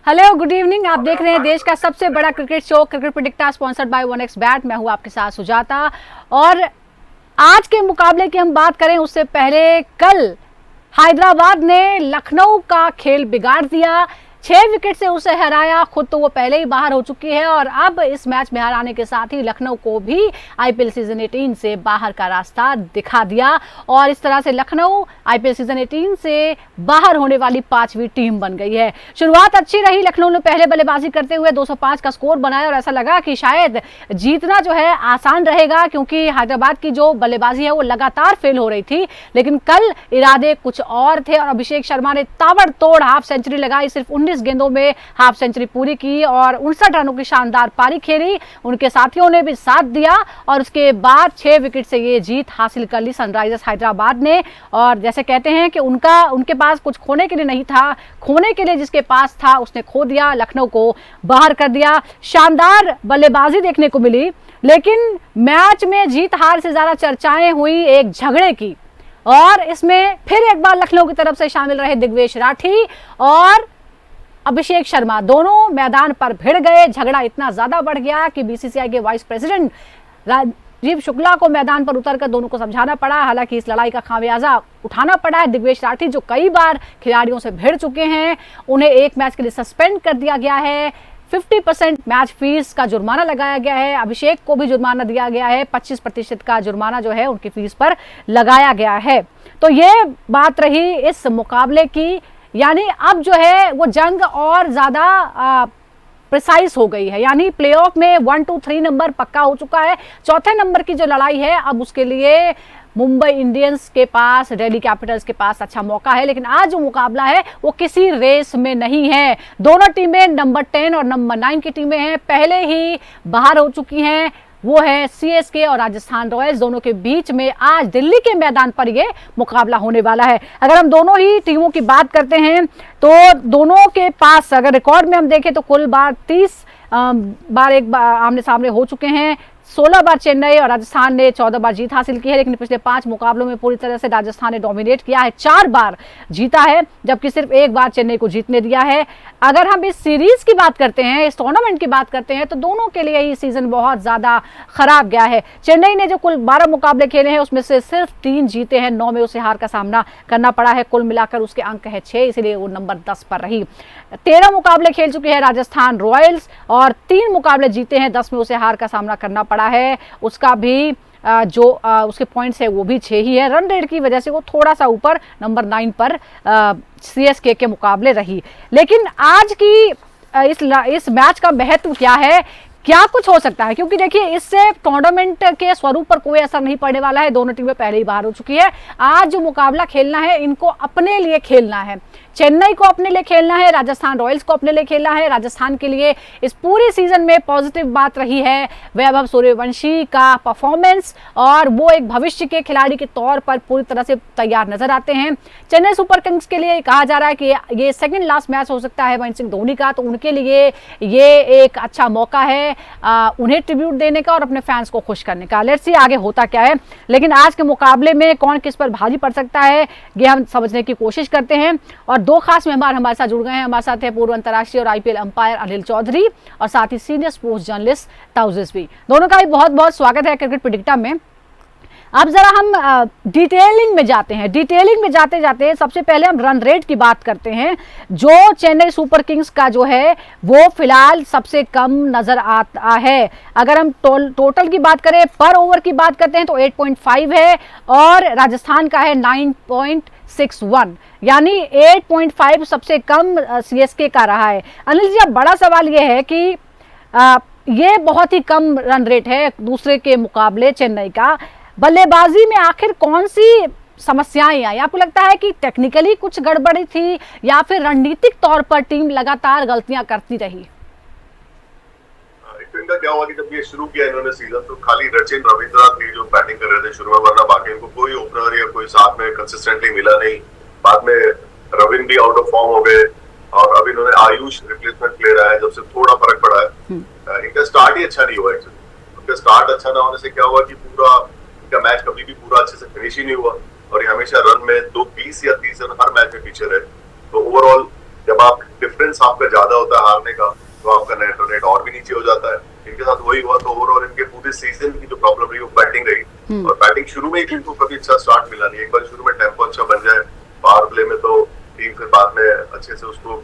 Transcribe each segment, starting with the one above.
Hello, good evening. आप देख रहे हैं देश का सबसे बड़ा cricket show cricket predictor sponsored by 1xBet। मैं हूं आपके साथ सुजाता। और आज के मुकाबले की हम बात करें उससे पहले कल हैदराबाद ने लखनऊ का खेल बिगाड़ दिया, 6 विकेट से उसे हराया। खुद तो वो पहले ही बाहर हो चुकी है और अब इस मैच में हराने के साथ ही लखनऊ को भी आईपीएल सीजन 18 से बाहर का रास्ता दिखा दिया और इस तरह से लखनऊ आईपीएल सीजन 18 से बाहर होने वाली 5वीं टीम बन गई है। शुरुआत अच्छी रही, लखनऊ ने पहले बल्लेबाजी करते हुए 205 का स्कोर बनाया और ऐसा लगा कि शायद जीतना जो है आसान रहेगा, क्योंकि हैदराबाद की जो बल्लेबाजी है वो लगातार फेल हो रही थी। लेकिन कल इरादे कुछ और थे और अभिषेक शर्मा ने ताबड़तोड़ हाफ सेंचुरी लगाई। सिर्फ 19 गेंदों में हाफ सेंचुरी पूरी की और 59 रनों की शानदार पारी खेली। उनके साथियों ने भी साथ दिया और उसके बाद 6 विकेट से ये जीत हासिल कर ली सनराइजर्स हैदराबाद ने। और जैसे कहते हैं कि उनके पास कुछ खोने के लिए नहीं था, खोने के लिए जिसके पास था उसने खो दिया, लखनऊ को बाहर कर दिया। शानदार बल्लेबाजी देखने को मिली, लेकिन मैच में जीत हार से ज्यादा चर्चाएं हुई एक झगड़े की और इसमें फिर एक बार लखनऊ की तरफ से शामिल रहे दिग्वेश राठी और अभिषेक शर्मा, दोनों मैदान पर भिड़ गए। झगड़ा इतना ज्यादा बढ़ गया कि बीसीसीआई के वाइस प्रेसिडेंट राजीव शुक्ला को मैदान पर उतरकर दोनों को समझाना पड़ा। हालांकि इस लड़ाई का खामियाजा उठाना पड़ा है। दिग्वेश राठी जो कई बार खिलाड़ियों से भिड़ चुके हैं, उन्हें एक मैच के लिए सस्पेंड कर दिया गया है। 50% मैच फीस का जुर्माना लगाया गया है। अभिषेक को भी जुर्माना दिया गया है, 25% का जुर्माना जो है उनकी फीस पर लगाया गया है। तो ये बात रही इस मुकाबले की, यानी अब जो है वो जंग और ज्यादा प्रिसाइज हो गई है। यानी प्लेऑफ में 1, 2, 3 नंबर पक्का हो चुका है। चौथे नंबर की जो लड़ाई है अब उसके लिए मुंबई इंडियंस के पास, दिल्ली कैपिटल्स के पास अच्छा मौका है। लेकिन आज जो मुकाबला है वो किसी रेस में नहीं है। दोनों टीमें नंबर 10 और नंबर 9 की टीमें हैं, पहले ही बाहर हो चुकी हैं। वो है सीएसके और राजस्थान रॉयल्स। दोनों के बीच में आज दिल्ली के मैदान पर ये मुकाबला होने वाला है। अगर हम दोनों ही टीमों की बात करते हैं तो दोनों के पास अगर रिकॉर्ड में हम देखें तो कुल बार 30 बार एक बार आमने सामने हो चुके हैं। 16 बार चेन्नई और राजस्थान ने 14 बार जीत हासिल की है। लेकिन पिछले 5 मुकाबलों में पूरी तरह से राजस्थान ने डोमिनेट किया है, 4 बार जीता है, जबकि सिर्फ 1 बार चेन्नई को जीतने दिया है। अगर हम इस सीरीज की बात करते हैं, इस टूर्नामेंट की बात करते हैं, तो दोनों के लिए ही सीजन बहुत ज्यादा खराब गया है। चेन्नई ने जो कुल 12 मुकाबले खेले हैं उसमें से सिर्फ 3 जीते हैं, 9 में उसे हार का सामना करना पड़ा है। कुल मिलाकर उसके अंक है 6, इसलिए वो नंबर 10 पर रही। 13 मुकाबले खेल चुके हैं राजस्थान रॉयल्स और 3 मुकाबले जीते हैं, 10 में उसे हार का सामना करना पड़ा है। उसका भी जो उसके पॉइंट्स है वो भी 6 ही है। रन रेट की वजह से वो थोड़ा सा ऊपर नंबर 9 पर सीएसके के मुकाबले रही। लेकिन आज की इस मैच का महत्व क्या है, क्या कुछ हो सकता है, क्योंकि देखिए इससे टूर्नामेंट के स्वरूप पर कोई असर नहीं पड़ने वाला है। दोनों टीमें पहले ही बाहर हो चुकी है। आज जो मुकाबला खेलना है इनको अपने लिए खेलना है। चेन्नई को अपने लिए खेलना है, राजस्थान रॉयल्स को अपने लिए खेलना है। राजस्थान के लिए इस पूरी सीजन में पॉजिटिव बात रही है वैभव सूर्यवंशी का परफॉर्मेंस और वो एक भविष्य के खिलाड़ी के तौर पर पूरी तरह से तैयार नजर आते हैं। चेन्नई सुपर किंग्स के लिए कहा जा रहा है कि ये सेकंड लास्ट मैच हो सकता है महेंद्र सिंह धोनी का, तो उनके लिए ये एक अच्छा मौका है उन्हें ट्रिब्यूट देने का और अपने फैंस को खुश करने का। लेट्स सी आगे होता क्या है। लेकिन आज के मुकाबले में कौन किस पर भारी पड़ सकता है ये हम समझने की कोशिश करते हैं। और 2 खास मेहमान हमारे साथ जुड़ गए हैं। हमारे साथ है पूर्व अंतर्राष्ट्रीय और आईपीएल अंपायर अनिल चौधरी और साथ ही सीनियर स्पोर्ट्स जर्नलिस्ट ताउजिस। दोनों का भी बहुत बहुत स्वागत है क्रिकेट प्रेडिक्टर में। अब जरा हम डिटेलिंग में जाते हैं। डिटेलिंग में जाते जाते सबसे पहले हम रन रेट की बात करते हैं, जो चेन्नई सुपर किंग्स का जो है वो फिलहाल सबसे कम नजर आता है। अगर हम टोटल की बात करें, पर ओवर की बात करते हैं तो 8.5 है और राजस्थान का है 9.61, यानी 8.5 सबसे कम सीएसके का रहा है। अनिल जी, अब बड़ा सवाल ये है कि ये बहुत ही कम रन रेट है दूसरे के मुकाबले चेन्नई का। बल्लेबाजी में आखिर कौन सी समस्याएं आई? आपको लगता है कि टेक्निकली कुछ गड़बड़ी थी या फिर रणनीतिक तौर पर टीम लगातार गलतियां करती रही? इनका क्या हुआ कि जब ये शुरू किया इन्होंने सीजन तो खाली रचिन रविंद्र थे जो बैटिंग कर रहे थे शुरू में, वरना बाकी इनको कोई ओपनर या कोई साथ में कंसिस्टेंटली मिला नहीं। बाद में रविंद्र भी आउट ऑफ फॉर्म हो गए और अब इन्होंने आयुष रिप्लेसमेंट प्लेयर आया, जब से थोड़ा फर्क पड़ा है। इनका स्टार्ट ही अच्छा नहीं हुआ एक्चुअली। उनका स्टार्ट अच्छा ना होने से क्या हुआ कि पूरा इनका मैच कभी भी पूरा अच्छे से फिनिश ही नहीं हुआ और ये हमेशा रन में 20 या 30 रन हर मैच में पीछे रहे। तो ओवरऑल जब आप डिफरेंस आपका ज्यादा होता है हारने का, तो आपका नेट रन रेट और भी नीचे हो जाता है। इनके साथ वही हुआ, तो ओवरऑल इनके पूरे सीजन की जो प्रॉब्लम रही वो बैटिंग रही, और बैटिंग शुरू में ही टीम को कभी अच्छा स्टार्ट मिला नहीं। एक बार शुरू में टेम्पो अच्छा बन जाए पावर प्ले में, तो टीम फिर बाद में अच्छे से उसको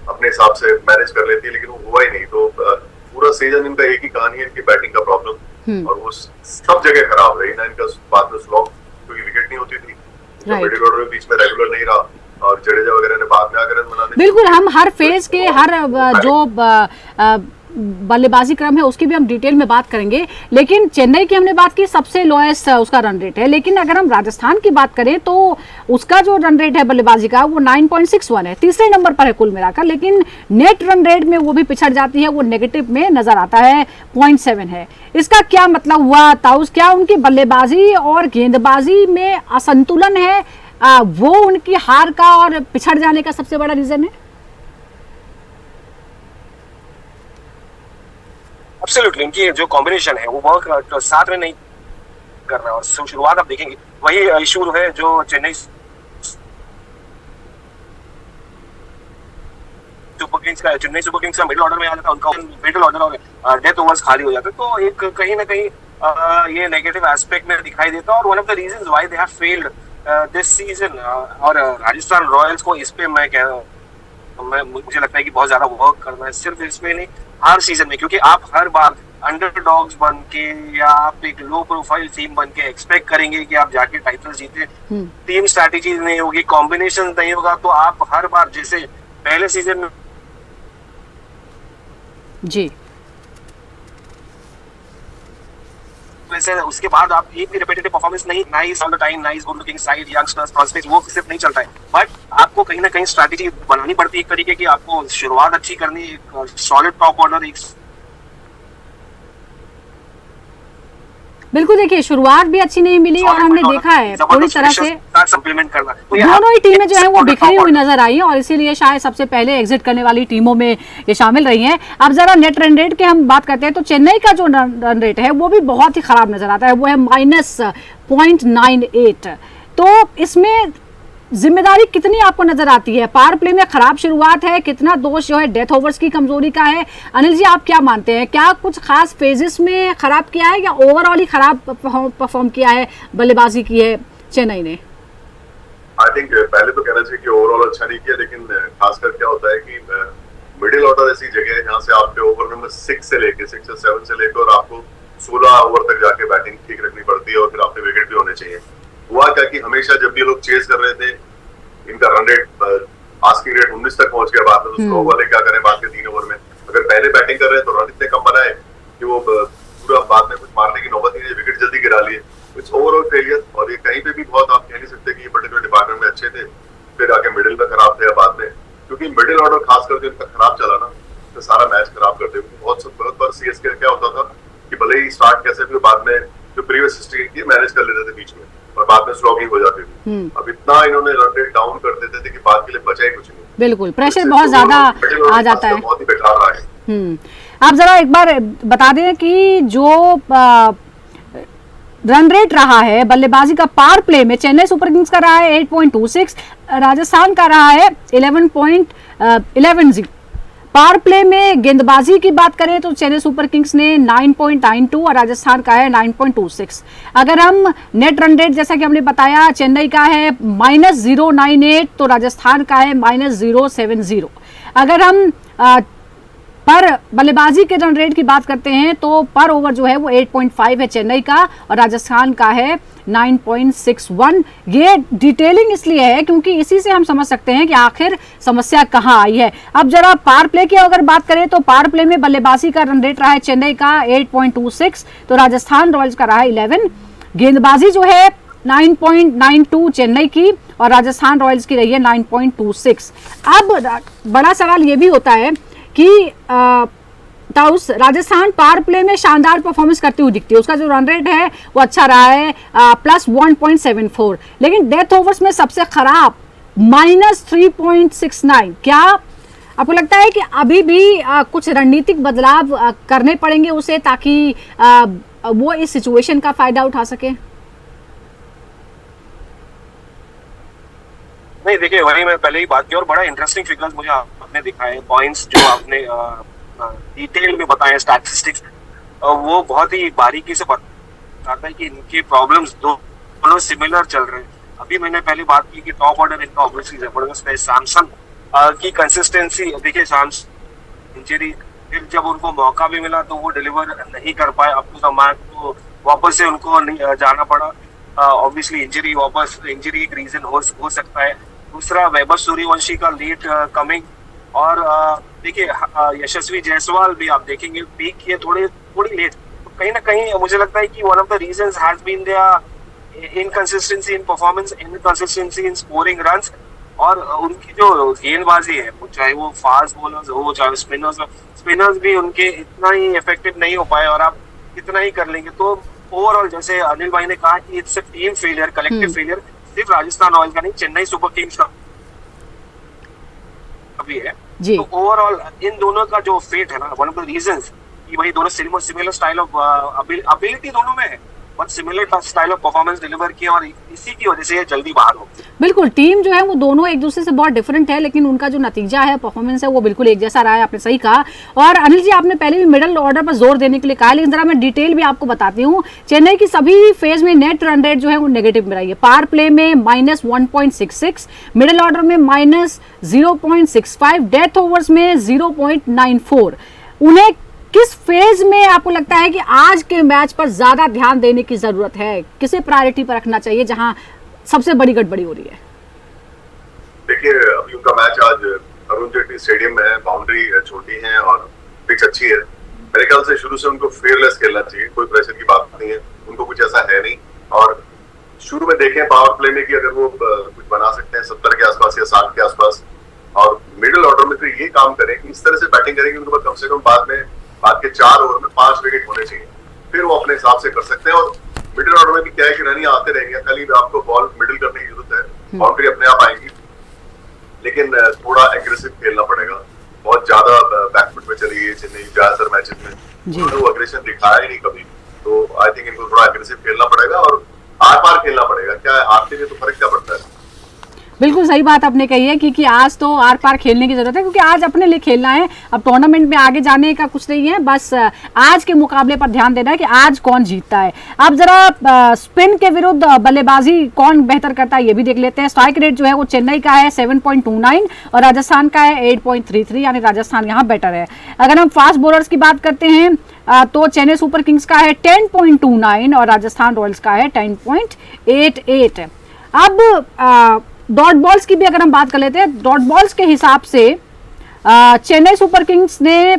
अपने हिसाब से मैनेज कर लेती है, लेकिन वो हुआ ही नहीं। तो पूरा सीजन इनका एक ही कहानी है, इनकी बैटिंग का प्रॉब्लम, और वो सब जगह खराब रही ना। इनका बाद में स्लो, क्योंकि विकेट नहीं होती थी, तो मिडिल ऑर्डर बीच में रेगुलर नहीं रहा, और जडेजा वगैरह ने बाद में आकर रन बनाने। बिल्कुल, हम हर फेज के हर जो बल्लेबाजी क्रम है उसकी भी हम डिटेल में बात करेंगे, लेकिन चेन्नई की हमने बात की, सबसे लोएस्ट उसका रन रेट है। लेकिन अगर हम राजस्थान की बात करें तो उसका जो रन रेट है बल्लेबाजी का वो 9.61 है, तीसरे नंबर पर है कुल मिलाकर। लेकिन नेट रन रेट में वो भी पिछड़ जाती है, वो नेगेटिव में नजर आता है, 0.7 है। इसका क्या मतलब हुआ ताउस? क्या उनकी बल्लेबाजी और गेंदबाजी में असंतुलन है, वो उनकी हार का और पिछड़ जाने का सबसे बड़ा रीजन है? एब्सोल्युटली, इनकी जो कॉम्बिनेशन है वो वर्क साथ में नहीं कर रहा है, और शुरुआत आप देखेंगे वही इशू है जो चेन्नई सुपर किंग्स का मिडिल ऑर्डर में आ जाता है, उनका मिडिल ऑर्डर और डेथ ओवर्स खाली हो जाते हैं। तो एक कहीं ना कहीं ये नेगेटिव एस्पेक्ट में दिखाई देता है, और one of the reasons why they have failed this season. और राजस्थान रॉयल्स को इस पे मुझे लगता है कि बहुत ज्यादा वर्क करना है, सिर्फ इसमें नहीं, हर सीजन में। क्योंकि आप हर बार अंडरडॉग्स बन के या आप एक लो प्रोफाइल टीम बन के एक्सपेक्ट करेंगे कि आप जाके टाइटल जीते, टीम स्ट्रैटेजी नहीं होगी, कॉम्बिनेशन नहीं होगा, तो आप हर बार जैसे पहले सीजन में जी, वैसे उसके बाद आप एक भी रिपीटेटिव परफॉर्मेंस नहीं, nice all the time, nice good looking side, youngsters, prospects, वो सिर्फ नहीं चलता है, बट आपको कहीं ना कहीं स्ट्रैटेजी बनानी पड़ती है एक तरीके की। आपको शुरुआत अच्छी करनी, एक सॉलिड टॉप ऑर्डर, एक बिल्कुल। देखिए, शुरुआत भी अच्छी नहीं मिली और हमने देखा है पूरी तरह से सप्लीमेंट करना, दोनों ही टीमें जो है वो बिखरी हुई नजर आई हैं, और इसीलिए शायद सबसे पहले एग्जिट करने वाली टीमों में ये शामिल रही हैं। अब जरा नेट रन रेट के हम बात करते हैं, तो चेन्नई का जो रन रेट है वो भी बहुत ही खराब नजर आता है, वो है -0.98। तो इसमें जिम्मेदारी कितनी आपको नजर आती है? पावर प्ले में खराब शुरुआत है, कितना दोष जो है डेथ ओवर्स की कमजोरी का है? अनिल जी, आप क्या मानते हैं, क्या कुछ खास फेजेस में खराब किया है या ओवरऑल ही खराब परफॉर्म किया है, बल्लेबाजी की है चेन्नई ने? आई थिंक पहले तो कहना चाहिए कि ओवरऑल अच्छा नहीं किया, लेकिन खासकर क्या होता है कि मिडिल ऑर्डर ऐसी जगह है जहाँ से आपके ओवर नंबर 6 से लेके 6 या 7 से लेकर आपको 16 ओवर तक जाके बैटिंग ठीक रखनी पड़ती है, और फिर आपके विकेट भी होने चाहिए। हुआ क्या कि हमेशा जब ये लोग चेस कर रहे थे, इनका रन रेट आस्किंग रेट 19 तक पहुंच गया। बाद में तो स्लो वाले क्या करें, बाद के 3 ओवर में अगर पहले बैटिंग कर रहे हैं तो रन इतने कम बनाए कि वो पूरा बाद में कुछ मारने की नौबत ही नहीं, विकेट जल्दी गिरा लिए। इट्स ओवरऑल फेलियर, और ये कहीं पे भी बहुत आप कह नहीं सकते कि ये पर्टिकुलर डिपार्टमेंट में अच्छे थे, फिर आके मिडिल में खराब थे बाद में, क्योंकि मिडिल ऑर्डर खास करके इनका खराब चला ना, तो सारा मैच खराब कर दे। बहुत बार सीएसके क्या होता था कि भले ही स्टार्ट कैसे, फिर बाद में जो प्रीवियस हिस्ट्री की मैनेज कर लेते थे बीच में, और बाद में स्लॉगिंग हो जाती थी। अब इतना इन्होंने रन रेट डाउन कर देते थे कि बाद के लिए बचा ही कुछ नहीं। बिल्कुल, प्रेशर बहुत ज्यादा आ जाता है, बहुत ही बेकार रहा है। आप जरा एक बार बता दें कि जो रन रेट रहा है बल्लेबाजी का पावर प्ले में, चेन्नई सुपर किंग्स का रहा है 8.26, राजस्थान का रहा है 11.11। पावर प्ले में गेंदबाजी की बात करें तो चेन्नई सुपर किंग्स ने 9.92 और राजस्थान का है 9.26। अगर हम नेट रन रेट, जैसा कि हमने बताया, चेन्नई का है -098 तो राजस्थान का है -070। अगर हम पर बल्लेबाजी के रन रेट की बात करते हैं तो पर ओवर जो है वो 8.5 है चेन्नई का, और राजस्थान का है 9.61। ये डिटेलिंग इसलिए है क्योंकि इसी से हम समझ सकते हैं कि आखिर समस्या कहां आई है। अब जरा पावर प्ले की अगर बात करें तो पावर प्ले में बल्लेबाजी का रन रेट रहा है चेन्नई का 8.26 तो राजस्थान रॉयल्स का रहा है 11। गेंदबाजी जो है 9.92 चेन्नई की और राजस्थान रॉयल्स की रही है 9.26। अब बड़ा सवाल ये भी होता है कि ताउस, राजस्थान पावर प्ले में शानदार परफॉर्मेंस करती हुई दिखती है, उसका जो रन रेट है वो अच्छा रहा है +1.74, लेकिन डेथ ओवर्स में सबसे खराब -3.69। क्या आपको लगता है कि अभी भी कुछ रणनीतिक बदलाव करने पड़ेंगे उसे, ताकि वो इस सिचुएशन का फायदा उठा सके? नहीं देखिए, वही मैं पहले ही बात की, और बड़ा इंटरेस्टिंग फिगर्स मुझे आपने दिखाए, पॉइंट्स जो आपने डिटेल में बताए, स्टैटिस्टिक्स, वो बहुत ही बारीकी से बताता है कि इनके प्रॉब्लम्स दोनों सिमिलर चल रहे हैं। अभी मैंने पहले बात की कि टॉप ऑर्डर इनका ऑब्वियसली जबरदस्त है। सैमसंग की कंसिस्टेंसी, देखिए सैमसंग इंजरी, फिर जब उनको मौका भी मिला तो वो डिलीवर नहीं कर पाए अप टू द मार्क, तो वापस से उनको जाना पड़ा। ऑब्वियसली इंजरी एक रीजन हो सकता है। दूसरा, वैभव सूर्यवंशी का लेट कमिंग, और देखिए यशस्वी जायसवाल भी आप देखेंगे पीक किए थोड़ी लेट, तो कहीं ना कहीं मुझे लगता है कि one of the reasons has been there inconsistency in performance, inconsistency in scoring runs, और उनकी जो गेंदबाजी है, चाहे वो फास्ट बॉलर्स हो चाहे स्पिनर्स भी उनके इतना ही इफेक्टिव नहीं हो पाए, और आप कितना ही कर लेंगे। तो ओवरऑल, जैसे अनिल भाई ने कहा कि it's a team failure, collective failure, सिर्फ राजस्थान रॉयल्स का नहीं, चेन्नई सुपर किंग्स का भी है। तो ओवरऑल इन दोनों का जो फेट है ना, वन ऑफ द रीजंस कि भाई दोनों सिमिलर स्टाइल ऑफ अबिलिटी दोनों में है, but similar style of performance deliver किया, और इसी की वजह से ये जल्दी बाहर हो। बिल्कुल, टीम जो है वो दोनों एक दूसरे से बहुत डिफरेंट है, लेकिन उनका जो नतीजा है, परफॉर्मेंस है, वो बिल्कुल एक जैसा रहा है। आपने सही कहा। और अनिल जी, आपने पहले भी मिडिल ऑर्डर पर जोर देने के लिए कहा, लेकिन जरा मैं डिटेल भी आपको बताती हूँ। चेन्नई की सभी फेज में नेट रन रेट जो है वो नेगेटिव में रही है। पावर प्ले में -1.66, मिडिल ऑर्डर में -0.65, डेथ ओवर्स में 0.94। उन्हें किस फेज में आपको लगता है कि आज के मैच पर ज्यादा ध्यान देने की जरूरत है, किसे प्रायोरिटी पर रखना चाहिए, जहां सबसे बड़ी गड़बड़ी हो रही है? देखिए, अभी उनका मैच आज अरुण जेटली स्टेडियम में है, बाउंड्री छोटी है और पिच अच्छी है। मेरे ख्याल से शुरू से उनको फेयरलेस खेलना चाहिए, कोई प्रेशर की बात नहीं है, उनको कुछ ऐसा है नहीं। और शुरू में देखें पावर प्ले में कि अगर वो कुछ बना सकते हैं 70 के आसपास या 60 के आसपास, और मिडिल ऑर्डर में तो ये काम करें कि इस तरह से बैटिंग करेंगे उनको कम से कम बाद के 4 ओवर में 5 विकेट होने चाहिए, फिर वो अपने हिसाब से कर सकते हैं। और मिडिल ऑर्डर में भी क्या है कि रन आते रहेंगे, खाली आपको बॉल मिडिल करने की जरूरत है, बाउंड्री अपने आप आएंगी, लेकिन थोड़ा एग्रेसिव खेलना पड़ेगा। बहुत ज्यादा बैकफुट में चली गई चेन्नई ज्यादातर मैचेस में, उन्होंने वो एग्रेशन दिखाया ही नहीं कभी। तो आई थिंक इनको थोड़ा एग्रेसिव खेलना पड़ेगा और आर पार खेलना पड़ेगा। क्या हारते में तो फर्क क्या पड़ता है? बिल्कुल सही बात आपने कही है, क्योंकि आज तो आर पार खेलने की जरूरत है, क्योंकि आज अपने लिए खेलना है। अब टूर्नामेंट में आगे जाने का कुछ नहीं है, बस आज के मुकाबले पर ध्यान देना है कि आज कौन जीतता है। अब जरा स्पिन के विरुद्ध बल्लेबाजी कौन बेहतर करता है ये भी देख लेते हैं। स्ट्राइक रेट जो है वो चेन्नई का है 7.29 और राजस्थान का है 8.33, यानी राजस्थान यहाँ बेटर है। अगर हम फास्ट बॉलर्स की बात करते हैं तो चेन्नई सुपर किंग्स का है 10.29 और राजस्थान रॉयल्स का है 10.88। अब डॉट बॉल्स की भी अगर हम बात कर लेते हैं, डॉट बॉल्स के हिसाब से चेन्नई सुपर किंग्स ने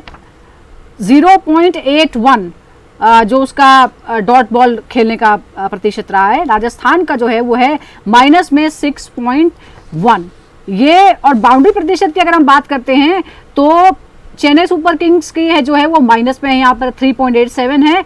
0.81 जो उसका डॉट बॉल खेलने का प्रतिशत रहा है। राजस्थान का जो है वो है माइनस में 6.1 ये। और बाउंड्री प्रतिशत की अगर हम बात करते हैं तो चेन्नई सुपर किंग्स की है जो है वो माइनस में है, यहाँ पर 3.87 है।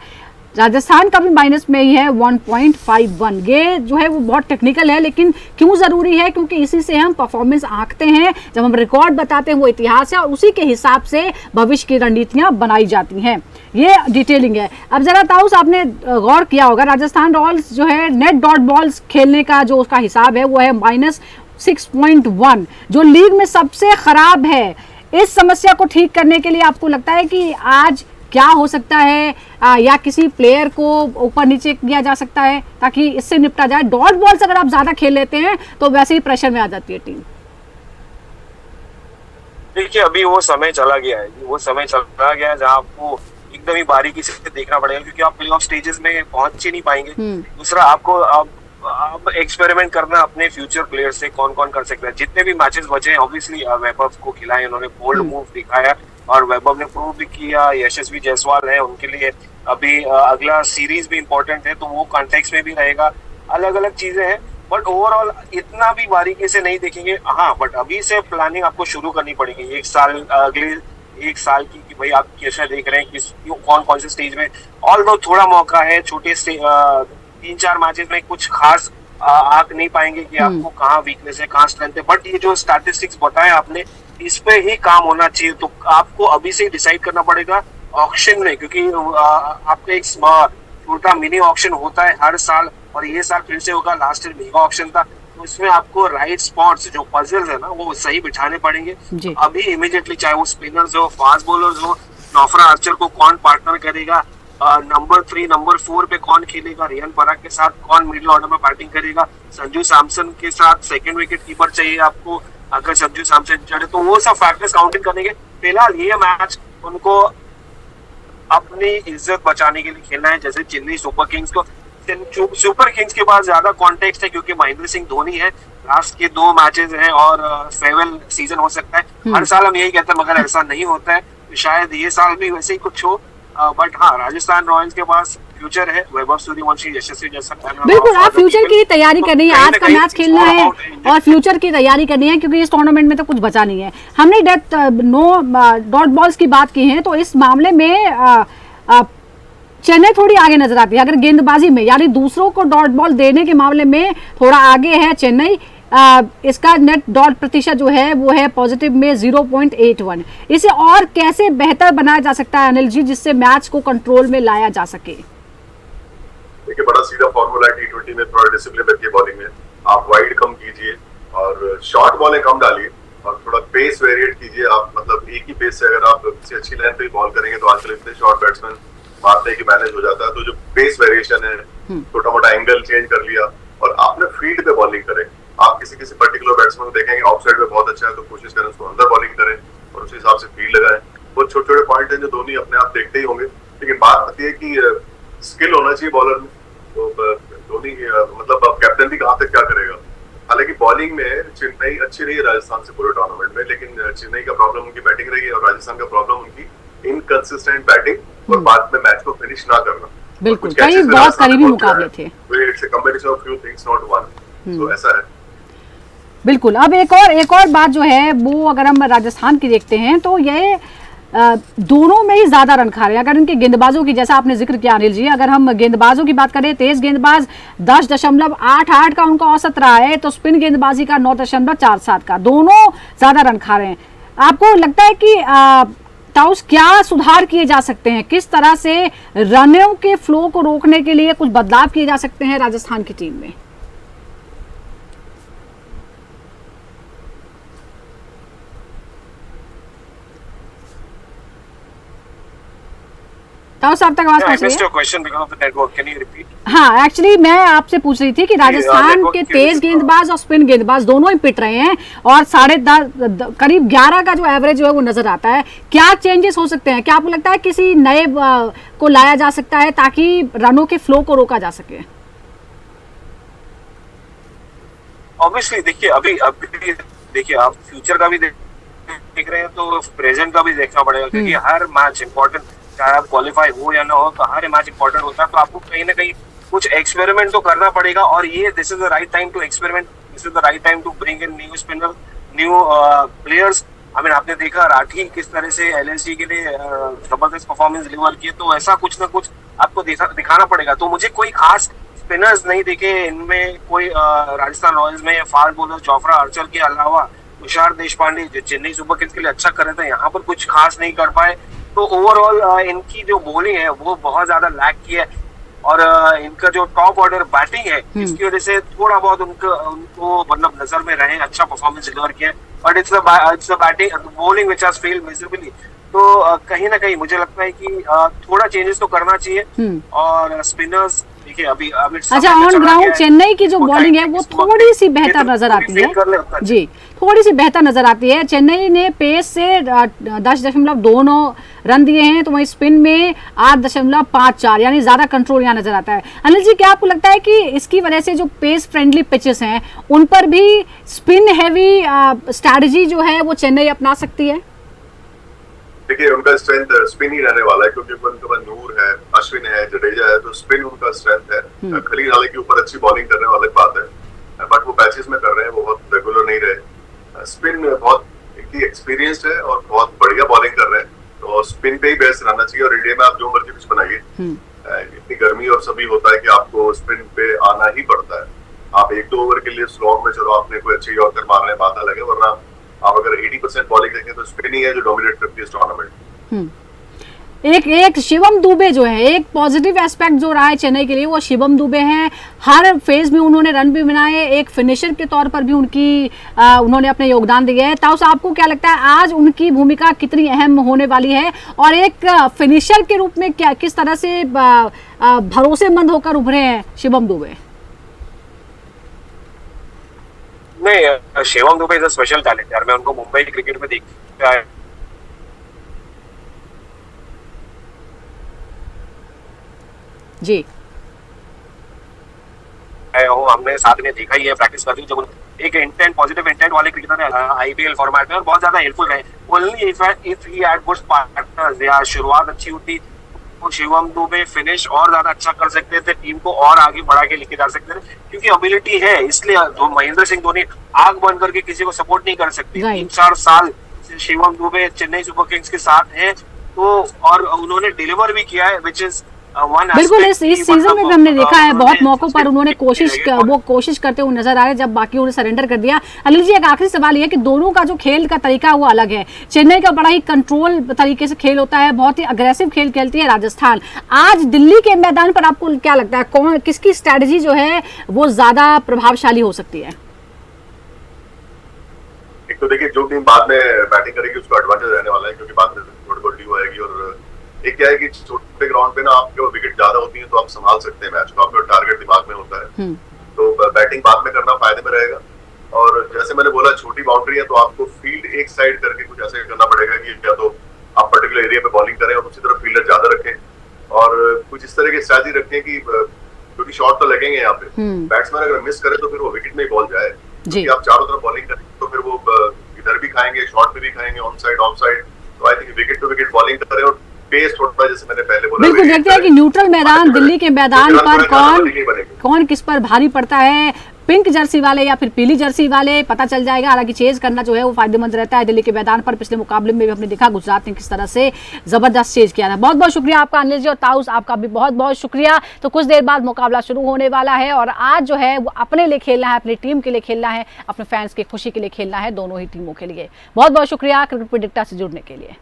राजस्थान का भी माइनस में ही है 1.51। ये जो है वो बहुत टेक्निकल है, लेकिन क्यों ज़रूरी है? क्योंकि इसी से हम परफॉर्मेंस आंकते हैं, जब हम रिकॉर्ड बताते हैं वो इतिहास है और उसी के हिसाब से भविष्य की रणनीतियां बनाई जाती हैं। ये डिटेलिंग है। अब जरा ताऊस, आपने गौर किया होगा राजस्थान रॉयल्स जो है नेट डॉट बॉल्स खेलने का जो उसका हिसाब है वो है -6.1, जो लीग में सबसे खराब है। इस समस्या को ठीक करने के लिए आपको लगता है कि आज क्या हो सकता है, या किसी प्लेयर को ऊपर नीचे किया जा सकता है ताकि इससे निपटा जाए? डॉट बॉल्स अगर आप ज्यादा खेल लेते हैं तो वैसे ही प्रेशर में आ जाती है टीम। देखिए, अभी वो समय चला गया है, जहां आपको एकदम ही बारीकी से देखना पड़ेगा, क्योंकि आप प्ले ऑफ स्टेजेस में पहुंच ही नहीं पाएंगे। दूसरा, आपको अब एक्सपेरिमेंट करना अपने फ्यूचर प्लेयर से, कौन कौन कर सकता है। जितने भी मैचेस बचे हैं ऑब्वियसली वैभव को खिलाए, उन्होंने बोल्ड मूव दिखाया और वैभव ने प्रूव भी किया। यशस्वी जायसवाल है, उनके लिए अभी अगला सीरीज भी इम्पोर्टेंट है, तो वो कॉन्टेक्स्ट में भी रहेगा। अलग अलग चीजें हैं, बट ओवरऑल इतना भी बारीकी से नहीं देखेंगे। हाँ, बट अभी से प्लानिंग आपको शुरू करनी पड़ेगी, अगले एक साल की, कि भाई आप कैसे देख रहे हैं कि कौन से स्टेज में। ऑल्दो थोड़ा मौका है, छोटे 3-4 मैचेस में कुछ खास आंक नहीं पाएंगे कि आपको कहाँ वीकनेस है, कहाँ स्ट्रेंथ है, बट ये जो स्टैटिस्टिक्स बताए आपने, इस पे ही काम होना चाहिए। तो आपको अभी से डिसाइड करना पड़ेगा ऑक्शन में, क्योंकि आपका एक छोटा मिनी ऑक्शन होता है हर साल, और ये साल फिर से होगा। लास्ट ईयर मेगा ऑक्शन था, तो इसमें आपको राइट स्पॉट्स जो पजल्स है ना वो सही बिठाने पड़ेंगे। जी। अभी इमीडिएटली चाहे वो स्पिनर्स हो, फास्ट बॉलर्स हो, जोफ्रा आर्चर को कौन पार्टनर करेगा, नंबर 3 नंबर 4 पे कौन खेलेगा, रियान पराग के साथ कौन मिडिल ऑर्डर में बैटिंग करेगा, संजू सैमसन के साथ सेकंड विकेट कीपर चाहिए आपको अगर संजू सैमसन चढ़े, तो वो सब फैक्टर्स काउंटिंग करेंगे। फिलहाल ये मैच उनको अपनी इज्जत बचाने के लिए खेलना है। जैसे चेन्नई सुपर किंग्स को, सुपर किंग्स के पास ज्यादा कॉन्टेक्स्ट है क्योंकि महेंद्र सिंह धोनी है, लास्ट के 2 मैचेस हैं और फेयरवेल सीजन हो सकता है। हर साल हम यही कहते हैं मगर ऐसा नहीं होता है, तो शायद ये साल भी वैसे ही कुछ हो। बट हाँ, राजस्थान रॉयल्स के पास फ्यूचर है, वैभव सूर्यवंशी, यशस्वी जायसवाल। बिल्कुल, आप फ्यूचर की तैयारी करनी है, आज का मैच खेलना है और फ्यूचर की तैयारी करनी है क्योंकि इस टूर्नामेंट में तो कुछ बचा नहीं है। हमने डॉट बॉल्स की बात की है, तो इस मामले में चेन्नई थोड़ी आगे नजर आती है अगर गेंदबाजी में, यानी दूसरों को डॉट बॉल देने के मामले में थोड़ा आगे है चेन्नई। इसका नेट डॉट प्रतिशत जो है वो है पॉजिटिव में 0.81। इसे और कैसे बेहतर बनाया जा सकता है अनिल जी, जिससे मैच को कंट्रोल में लाया जा सके? देखिए, बड़ा सीधा फॉर्मूला है टी20 में, थोड़ा डिसिप्लिन रखिए बॉलिंग में, आप वाइड कम कीजिए और शॉर्ट बॉलें कम डालिए और थोड़ा पेस वेरिएट कीजिए। आप मतलब एक ही पेस से अगर आप किसी अच्छी लाइन पे बॉल करेंगे तो आजकल इतने शॉर्ट बैट्समैन मारते हैं कि मैनेज हो जाता है। तो जो पेस वेरिएशन है, छोटा मोटा एंगल चेंज कर लिया और आपने फील्ड पे बॉलिंग करें। आप किसी पर्टिकुलर बैट्समैन को देखेंगे ऑफ साइड पे बहुत अच्छा है तो कोशिश करें उसको अंदर बॉलिंग करें और उसी हिसाब से फील्ड लगाएं। वो छोटे छोटे पॉइंट हैं जो धोनी अपने आप देखते ही होंगे, लेकिन बात आती है कि स्किल होना चाहिए बॉलर में। तो धोनी मतलब कैप्टन भी कहाँ तक क्या करेगा। हालांकि बॉलिंग में चेन्नई अच्छी रही है राजस्थान से पूरे टूर्नामेंट में, लेकिन चेन्नई का प्रॉब्लम उनकी बैटिंग रही है और राजस्थान का प्रॉब्लम उनकी इनकंसिस्टेंट बैटिंग और बाद में मैच को फिनिश ना करना। बिल्कुल, कई बहुत करीबी मुकाबले थे। It's a combination of few things, not one. तो ऐसा है। बिल्कुल। अब एक और बात जो है वो अगर हम राजस्थान की देखते हैं तो ये दोनों में ही ज्यादा रन खा रहे हैं। अगर इनके गेंदबाजों की, जैसा आपने जिक्र किया अनिल जी, अगर हम गेंदबाजों की बात करें, तेज गेंदबाज 10.88 का उनका औसत रहा है, तो स्पिन गेंदबाजी का 9.47 का, दोनों ज्यादा रन खा रहे हैं। आपको लगता है कि ताउस क्या सुधार किए जा सकते हैं, किस तरह से रनों के फ्लो को रोकने के लिए कुछ बदलाव किए जा सकते हैं राजस्थान की टीम में? साहब तक आवाज पहुंच रही है? हाँ, एक्चुअली मैं आपसे पूछ रही थी कि राजस्थान के तेज गेंदबाज और स्पिन गेंदबाज दोनों ही पिट रहे हैं और 10.5 करीब 11 का जो एवरेज जो है वो नजर आता है। क्या चेंजेस हो सकते हैं? क्या आपको लगता है किसी नए को लाया जा सकता है ताकि रनों के फ्लो को रोका जा सके? ऑब्वियसली देखिए, अभी देखिए आप फ्यूचर का भी देख रहे हैं तो प्रेजेंट का भी देखना पड़ेगा क्योंकि हर मैच इंपॉर्टेंट, चाहे आप क्वालिफाई हो या ना हो, तो हर मैच इंपॉर्टेंट होता है। तो आपको कहीं ना कहीं कुछ एक्सपेरिमेंट तो करना पड़ेगा और ये this is the right time to experiment, this is the right time to bring in new spinner, new players. I mean आपने देखा राठी किस तरह से एलएसजी के लिए जबरदस्त परफॉर्मेंस डिलीवर किए, तो ऐसा कुछ ना कुछ आपको दिखाना पड़ेगा। तो मुझे कोई खास स्पिनर्स नहीं दिखे इनमें, कोई राजस्थान रॉयल्स में फास्ट बॉलर जोफ्रा आर्चर के अलावा तुषार देशपांडे जो चेन्नई सुपर किंग्स के लिए अच्छा कर रहे थे, यहाँ पर कुछ खास नहीं कर पाए। तो ओवरऑल इनकी जो बॉलिंग है वो बहुत ज्यादा लैक की है और इनका जो टॉप ऑर्डर बैटिंग है इसकी वजह से थोड़ा बहुत उनको मतलब नजर में रहे, अच्छा परफॉर्मेंस डिलीवर किया, but it's the batting bowling which has failed miserably. तो कहीं ना कहीं मुझे लगता है कि थोड़ा चेंजेस तो करना चाहिए और स्पिनर्स देखिए अभी अच्छा, ऑन ग्राउंड चेन्नई की जो बॉलिंग है वो थोड़ी सी बेहतर नजर आती है जी, थोड़ी सी बेहतर नजर आती है। चेन्नई ने पेस से 10.29 रन दिए हैं, तो वहीं स्पिन में 8.54, यानी ज्यादा कंट्रोल यहाँ नजर आता है। अनिल जी, क्या आपको लगता है कि इसकी वजह से जो पेस फ्रेंडली पिचेस हैं उन पर भी स्पिन हैवी स्ट्रैटेजी जो है वो चेन्नई अपना सकती है? देखिए, उनका स्ट्रेंथ स्पिन ही रहने वाला है क्योंकि उनके पास नूर है, अश्विन है, जडेजा है, तो स्पिन उनका स्ट्रेंथ है। खलील हालांकि ऊपर अच्छी बॉलिंग करने वाली बात है, बट वो पैचेस में कर रहे हैं, वो बहुत रेगुलर नहीं रहे। स्पिन बहुत इनकी एक्सपीरियंस्ड है और बहुत बढ़िया बॉलिंग कर रहे हैं, तो स्पिन पे ही बेस्ट रहना चाहिए। और इंडिया में आप जो मर्जी कुछ बनाइए, इतनी गर्मी और सभी होता है कि आपको स्पिन पे आना ही पड़ता है। आप 1-2 ओवर के लिए स्लॉग में चलो आपने कोई अच्छी यॉर्कर मारने बात अलग है, वरना आप अगर 80% बॉलिंग देखें तो स्पिन ही है जो डोमिनेट करती है इस टूर्नामेंट। एक शिवम दुबे जो है, एक पॉजिटिव एस्पेक्ट जो रहा है चेन्नई के लिए वो शिवम दुबे हैं। हर फेज में उन्होंने रन भी बनाए, एक फिनिशर के तौर पर भी उन्होंने अपने योगदान दिए हैं। ताउस, आपको क्या लगता है आज उनकी भूमिका कितनी अहम होने वाली है, और एक फिनिशर के रूप में किस तरह से भरोसेमंद होकर उभरे हैं शिवम दुबे? नहीं, Shivam Dubey is a special talent यार। मैं उनको मुंबई क्रिकेट में देखा है। जी, हमने साथ में देखा ही है, प्रैक्टिस करते हुए जब एक इंटेंट, पॉजिटिव इंटेंट वाले क्रिकेटर है आईपीएल फॉर्मेट में, और बहुत ज्यादा हेल्पफुल रहे। Only if he had good partners, या शुरुआत अच्छी होती तो शिवम दुबे फिनिश और ज्यादा अच्छा कर सकते थे, टीम को और आगे बढ़ा के लेके जा सकते थे, क्योंकि एबिलिटी है। इसलिए महेंद्र सिंह धोनी आंख बंद करके किसी को सपोर्ट नहीं कर सकते। 3-4 साल से शिवम दुबे चेन्नई सुपर किंग्स के साथ हैं, तो और उन्होंने डिलीवर भी किया है, विच इज बिल्कुल। इस सीजन में भी हमने देखा है बहुत मौकों पर उन्होंने कोशिश करते हुए नजर आ रहे, जब बाकी उन्होंने सरेंडर कर दिया। अनिल जी, एक आखिरी सवाल ये कि दोनों का जो खेल का तरीका वो अलग है। चेन्नई का बड़ा ही कंट्रोल तरीके से खेल होता है, बहुत ही अग्रेसिव खेल खेलती है राजस्थान। आज दिल्ली के मैदान पर आपको क्या लगता है किसकी स्ट्रेटजी जो है वो ज्यादा प्रभावशाली हो सकती है? एक तो देखिए, जो टीम बाद में बैटिंग करेगी उसको एडवांटेज रहने वाला है, क्योंकि बाद में थोड़ी बहुत ड्यू आएगी। और एक क्या है कि छोटे ग्राउंड पे ना आपके विकेट ज्यादा होती है तो आप संभाल सकते हैं मैच को, आपका टारगेट दिमाग में होता है, तो बैटिंग बाद में करना फायदे में रहेगा। और जैसे मैंने बोला, छोटी बाउंड्री है तो आपको फील्ड एक साइड करके कुछ ऐसे करना पड़ेगा कि या तो आप पर्टिकुलर एरिया पे बॉलिंग करें और उसी तरफ फील्डर ज्यादा रखें, और कुछ इस तरह की स्ट्रैटेजी रखें कि क्योंकि शॉट तो लगेंगे यहाँ पे, बैट्समैन अगर मिस करे तो फिर वो विकेट में ही बॉल जाए। क्योंकि आप चारों तरफ बॉलिंग करें तो फिर वो इधर भी खाएंगे, शॉट पे भी खाएंगे, ऑन साइड ऑफ साइड। तो I think wicket to wicket bowling करें और पेस थोड़ा, जैसे मैंने पहले बोला, बिल्कुल देखते हैं कि न्यूट्रल मैदान दिल्ली के मैदान पर कौन किस पर भारी पड़ता है, पिंक जर्सी वाले या फिर पीली जर्सी वाले, पता चल जाएगा। हालांकि चेज करना जो है वो फायदेमंद रहता है दिल्ली के मैदान पर। पिछले मुकाबले में भी हमने देखा गुजरात ने किस तरह से जबरदस्त चेज किया था। बहुत बहुत शुक्रिया आपका अनिल जी, और ताउस आपका भी बहुत बहुत शुक्रिया। तो कुछ देर बाद मुकाबला शुरू होने वाला है, और आज जो है वो अपने लिए खेलना है, अपनी टीम के लिए खेलना है, अपने फैंस की खुशी के लिए खेलना है, दोनों ही टीमों के लिए। बहुत बहुत शुक्रिया क्रिकेट प्रेडिक्टर से जुड़ने के लिए।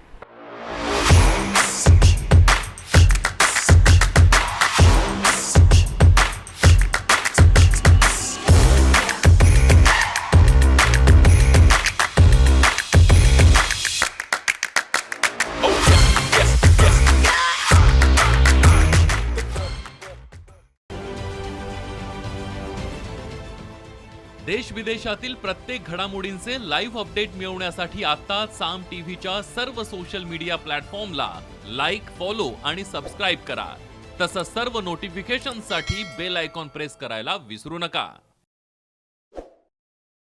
देश विदेशातील प्रत्येक घडामोडींचे लाईव्ह अपडेट मिळवण्यासाठी आता साम टीव्हीच्या सर्व सोशल मीडिया प्लॅटफॉर्मला लाईक, फॉलो आणि सबस्क्राइब करा। तसंच सर्व नोटिफिकेशनसाठी बेल आयकॉन प्रेस करायला विसरू नका।